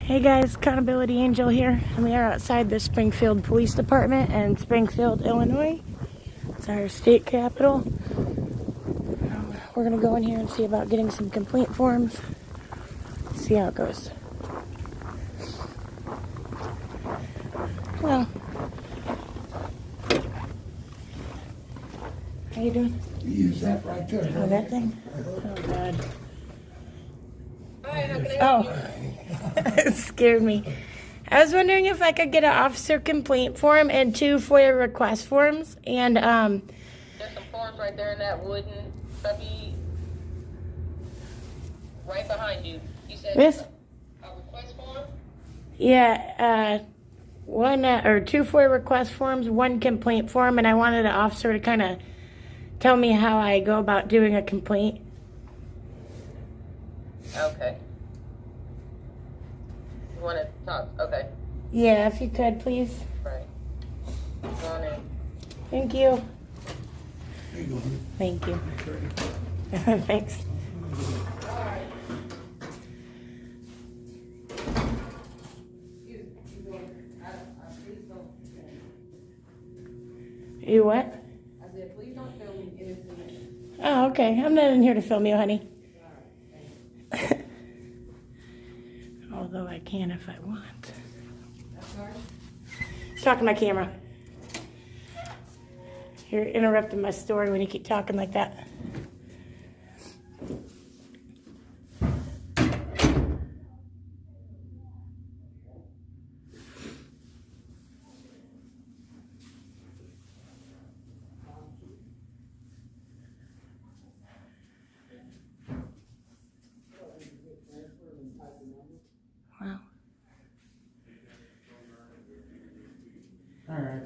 Hey guys, Accountability Angel here, and we are outside the Springfield Police Department in Springfield, Illinois. It's our state capital. We're going to go in here and see about getting some complaint forms. See how it goes. Well, how you doing? You use that right there. Oh, that thing? Oh, God. Hi, how can I help you? It scared me. I was wondering if I could get an officer complaint form and 2 FOIA request forms. And, There's some forms right there in that wooden cubby right behind you. You said This? a request form? yeah, 1 or 2 FOIA request forms, 1 complaint form, and I wanted an officer to kind of tell me how I go about doing a complaint. Okay. You want to talk? Okay. Yeah, if you could, please. Right. Go on in. Thank you. There you go. Thank you. Thanks. You what? I said, please don't film me innocent. Oh, okay. I'm not in here to film you, honey. Although I can if I want. Talking to my camera. You're interrupting my story when you keep talking like that. Wow. All right.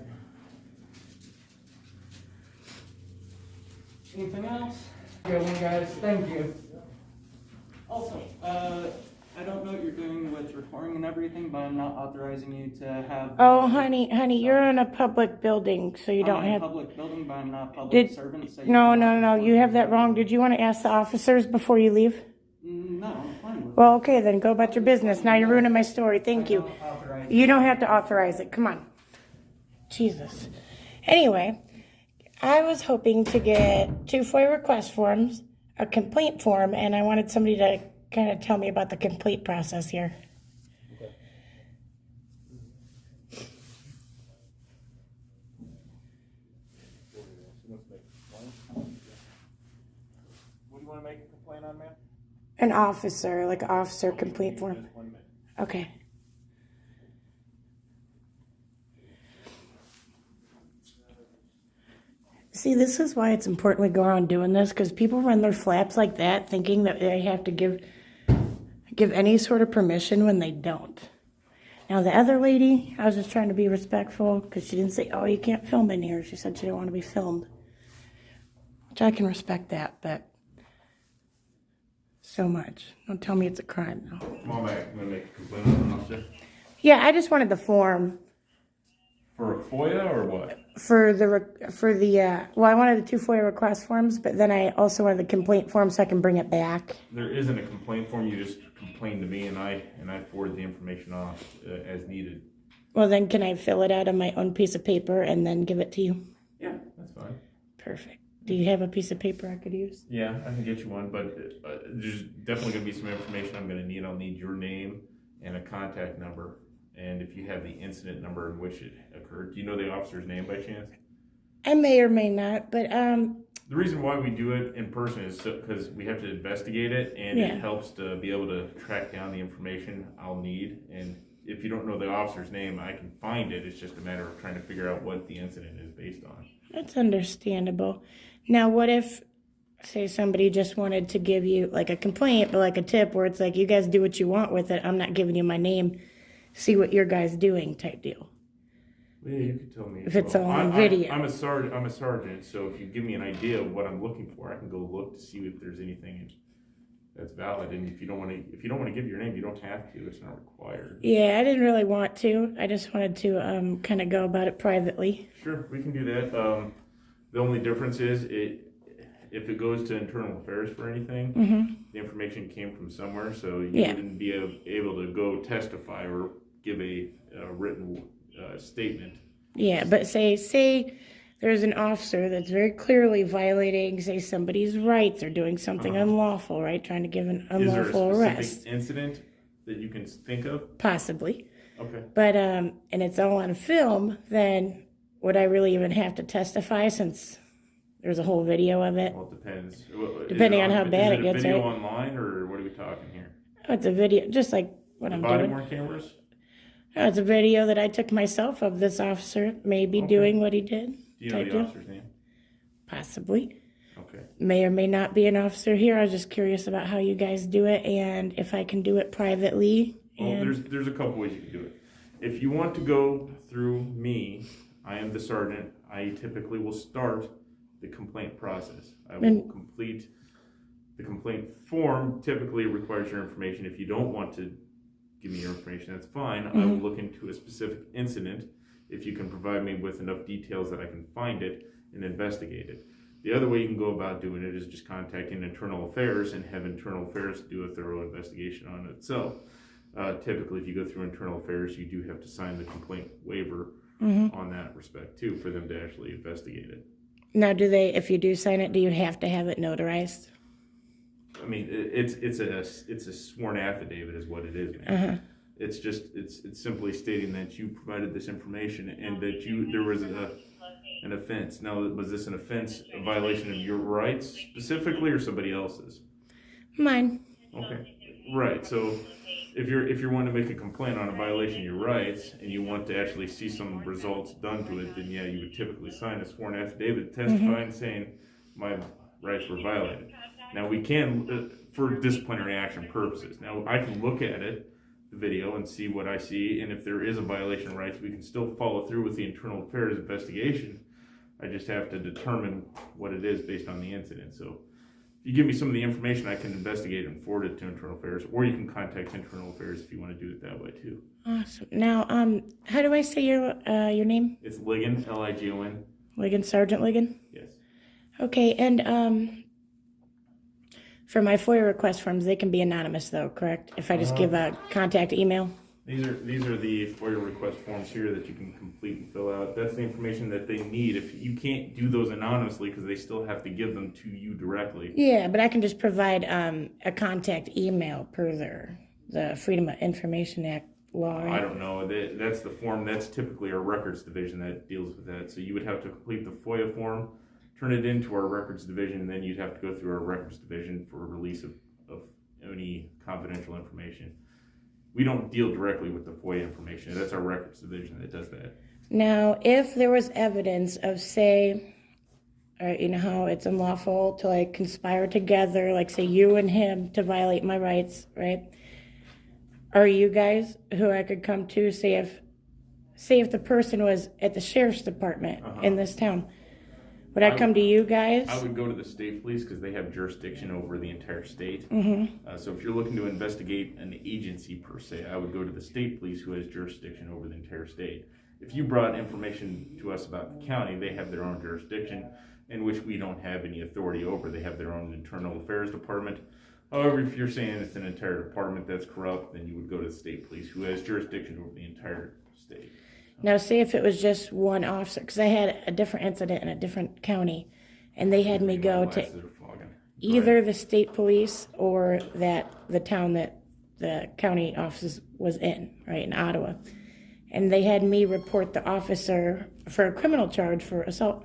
Anything else? Good one, guys. Thank you. Also, I don't know what you're doing with recording and everything, but I'm not authorizing you to have. Oh, honey, you're in a public building, so you don't I'm in a have. public building, but I'm not a public servant. So No. You have that wrong. Did you want to ask the officers before you leave? No, I'm fine with it. Well, okay, then go about your business. Now you're ruining my story. Thank I you. don't authorize You don't have to authorize it. Come on. Jesus. Anyway, I was hoping to get 2 FOIA request forms, a complaint form, and I wanted somebody to kind of tell me about the complete process here. What do you want to make a complaint on, ma'am? An officer, like an officer complaint form. Just 1 minute. Okay. See, this is why it's important we go around doing this, because people run their flaps like that thinking that they have to give any sort of permission when they don't. Now, the other lady, I was just trying to be respectful because she didn't say, oh, you can't film in here. She said she didn't want to be filmed, which I can respect that, but so much. Don't tell me it's a crime, though. Come on back. I'm going to make a complaint on an officer. Yeah, I just wanted the form. For a FOIA or what? Well, I wanted the 2 FOIA request forms, but then I also wanted the complaint form so I can bring it back. There isn't a complaint form. You just complain to me, and I forward the information off as needed. Well, then can I fill it out on my own piece of paper and then give it to you? Yeah, that's fine. Perfect. Do you have a piece of paper I could use? Yeah, I can get you one, but there's definitely going to be some information I'm going to need. I'll need your name and a contact number, and if you have the incident number in which it occurred. Do you know the officer's name by chance? I may or may not, but The reason why we do it in person is because we have to investigate it, and Yeah. it helps to be able to track down the information I'll need. And if you don't know the officer's name, I can find it. It's just a matter of trying to figure out what the incident is based on. that's understandable. Now, what if, say, somebody just wanted to give you like a complaint, but like a tip where it's like, you guys do what you want with it. I'm not giving you my name. See what your guy's doing type deal. Well, yeah, you could tell me. If it's all on video. I'm a sergeant, so if you give me an idea of what I'm looking for, I can go look to see if there's anything that's valid. And if you don't want to give your name, you don't have to. It's not required. Yeah, I didn't really want to. I just wanted to kind of go about it privately. Sure, we can do that. The only difference is if it goes to internal affairs for anything, the information came from somewhere, so you Yeah. wouldn't be able to go testify or give a written statement. Yeah, but say there's an officer that's very clearly violating, say, somebody's rights or doing something unlawful, right? Trying to give an Is there a unlawful specific arrest. incident that you can think of? Possibly. Okay. But, and it's all on film, then would I really even have to testify since there's a whole video of it? Well, it depends. Depending on how bad it Is it a gets, video right? online, or what are we talking here? Oh, it's a video, just like what I'm Body doing. worn cameras? Oh, it's a video that I took myself of this officer maybe doing what he did. Do you know the officer's name? Possibly. Okay. May or may not be an officer here. I was just curious about how you guys do it and if I can do it privately. Well, And there's a couple ways you can do it. If you want to go through me, I am the sergeant. I typically will start the complaint process. I will complete the complaint form. Typically, it requires your information. If you don't want to give me your information, that's fine. I will look into a specific incident if you can provide me with enough details that I can find it and investigate it. The other way you can go about doing it is just contacting Internal Affairs and have Internal Affairs do a thorough investigation on it itself. Typically, if you go through Internal Affairs, you do have to sign the complaint waiver on that respect too, for them to actually investigate it. now, if you do sign it, do you have to have it notarized? I mean, it's a sworn affidavit, is what it is, man. It's just it's simply stating that you provided this information and that there was an offense. Now, was this an offense, a violation of your rights specifically, or somebody else's? Mine. Okay, right. So if you're wanting to make a complaint on a violation of your rights and you want to actually see some results done to it, then yeah, you would typically sign a sworn affidavit testifying saying my rights were violated. Now we can, for disciplinary action purposes. Now I can look at it, the video, and see what I see, and if there is a violation of rights, we can still follow through with the internal affairs investigation. I just have to determine what it is based on the incident. So if you give me some of the information, I can investigate and forward it to Internal Affairs, or you can contact Internal Affairs if you want to do it that way too. Awesome. Now, how do I say your name? It's Ligon, Ligon. Ligon, Sergeant Ligon? Yes. Okay, and for my FOIA request forms, they can be anonymous though, correct? If I just give a contact email? These are the FOIA request forms here that you can complete and fill out. That's the information that they need. If you can't do those anonymously, because they still have to give them to you directly. Yeah, but I can just provide a contact email per the Freedom of Information Act law, right? I don't know. That's the form. That's typically our records division that deals with that. So you would have to complete the FOIA form, turn it into our records division, and then you'd have to go through our records division for release of any confidential information. We don't deal directly with the FOIA information. That's our records division that does that. Now, if there was evidence of, say, you know how it's unlawful to like conspire together, like say you and him to violate my rights, right? Are you guys who I could come to, say if the person was at the sheriff's department in this town, would I come to you guys? I would go to the state police because they have jurisdiction over the entire state. So if you're looking to investigate an agency per se, I would go to the state police who has jurisdiction over the entire state. If you brought information to us about the county, they have their own jurisdiction in which we don't have any authority over. They have their own internal affairs department. However, if you're saying it's an entire department that's corrupt, then you would go to the state police who has jurisdiction over the entire state. Now, say if it was just one officer, because I had a different incident in a different county, and they had me go to either the state police or the town that the county office was in, right, in Ottawa. And they had me report the officer for a criminal charge for assault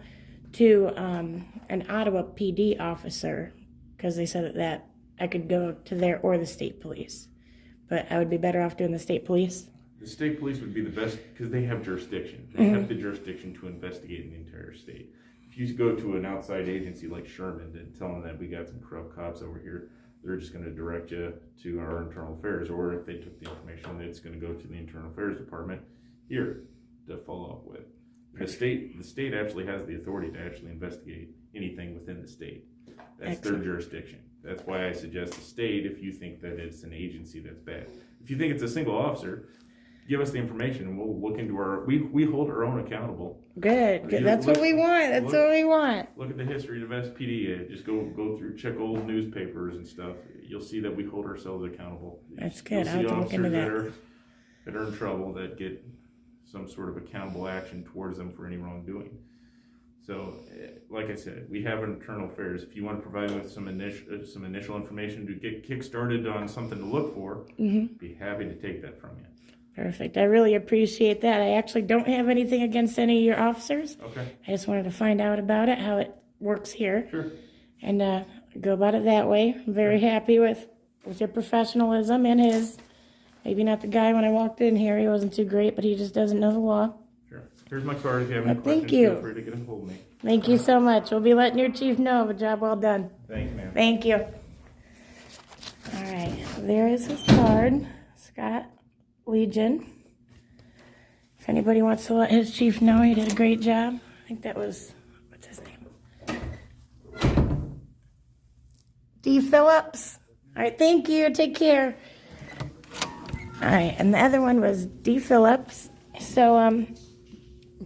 to an Ottawa PD officer, because they said that I could go to there or the state police. But I would be better off doing the state police. The state police would be the best because they have jurisdiction. They have the jurisdiction to investigate the entire state. If you go to an outside agency like Sherman and tell them that we got some corrupt cops over here, they're just going to direct you to our internal affairs. Or if they took the information, it's going to go to the internal affairs department here to follow up with. The state actually has the authority to actually investigate anything within the state. That's their jurisdiction. That's why I suggest the state if you think that it's an agency that's bad. If you think it's a single officer, give us the information, and we'll look into we hold our own accountable. Good. You That's look- what we want. That's look- what we want. Look at the history of SPD. Just go through, check old newspapers and stuff. You'll see that we hold ourselves accountable. That's good. You'll I'll see have to look into officers that. that are in trouble, that get some sort of accountable action towards them for any wrongdoing. So, like I said, we have internal affairs. If you want to provide me with some initial information to get kick-started on something to look for, be happy to take that from you. Perfect. I really appreciate that. I actually don't have anything against any of your officers. Okay. I just wanted to find out about it, how it works here. Sure. And go about it that way. I'm very happy with your professionalism and his. Maybe not the guy when I walked in here. He wasn't too great, but he just doesn't know the law. Sure. Here's my card. If you have any Thank questions, you. feel free to get a hold of me. Thank you so much. We'll be letting your chief know of a job well done. Thanks, ma'am. Thank you. All right. There is his card. Sgt Ligon. If anybody wants to let his chief know, he did a great job. I think that was, what's his name? D. Phillips. All right, thank you. Take care. All right, and the other one was D. Phillips. So I'm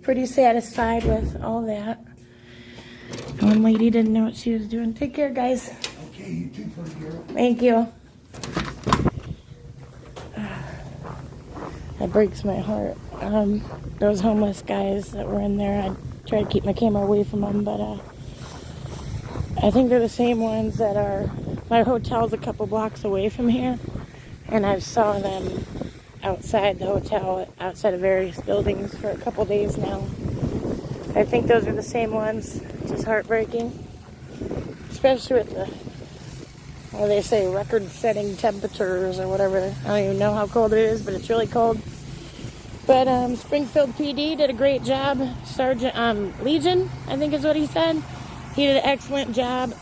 pretty satisfied with all that. One lady didn't know what she was doing. Take care, guys. Okay, you too, pretty girl. Thank you. That breaks my heart. Those homeless guys that were in there, I try to keep my camera away from them, but I think they're the same ones that are, my hotel's a couple blocks away from here, and I saw them outside the hotel, outside of various buildings for a couple days now. I think those are the same ones, which is heartbreaking, especially with the, what do they say, record-setting temperatures or whatever. I don't even know how cold it is, but it's really cold. But Springfield PD did a great job. Sgt Ligon, I think is what he said. He did an excellent job.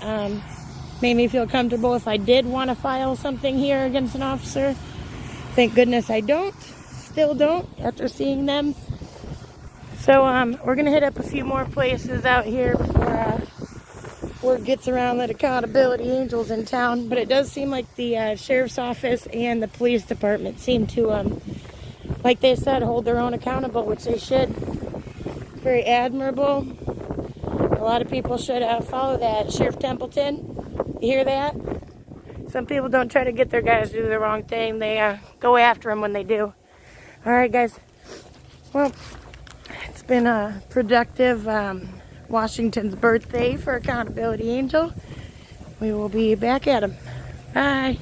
Made me feel comfortable if I did want to file something here against an officer. Thank goodness I don't. Still don't after seeing them. So we're going to hit up a few more places out here before word gets around that accountability angel's in town. But it does seem like the sheriff's office and the police department seem to, like they said, hold their own accountable, which they should. Very admirable. A lot of people should follow that. Sheriff Templeton, you hear that? Some people don't try to get their guys to do the wrong thing. They go after them when they do. All right, guys. Well, it's been a productive Washington's birthday for Accountability Angel. We will be back at him. Bye.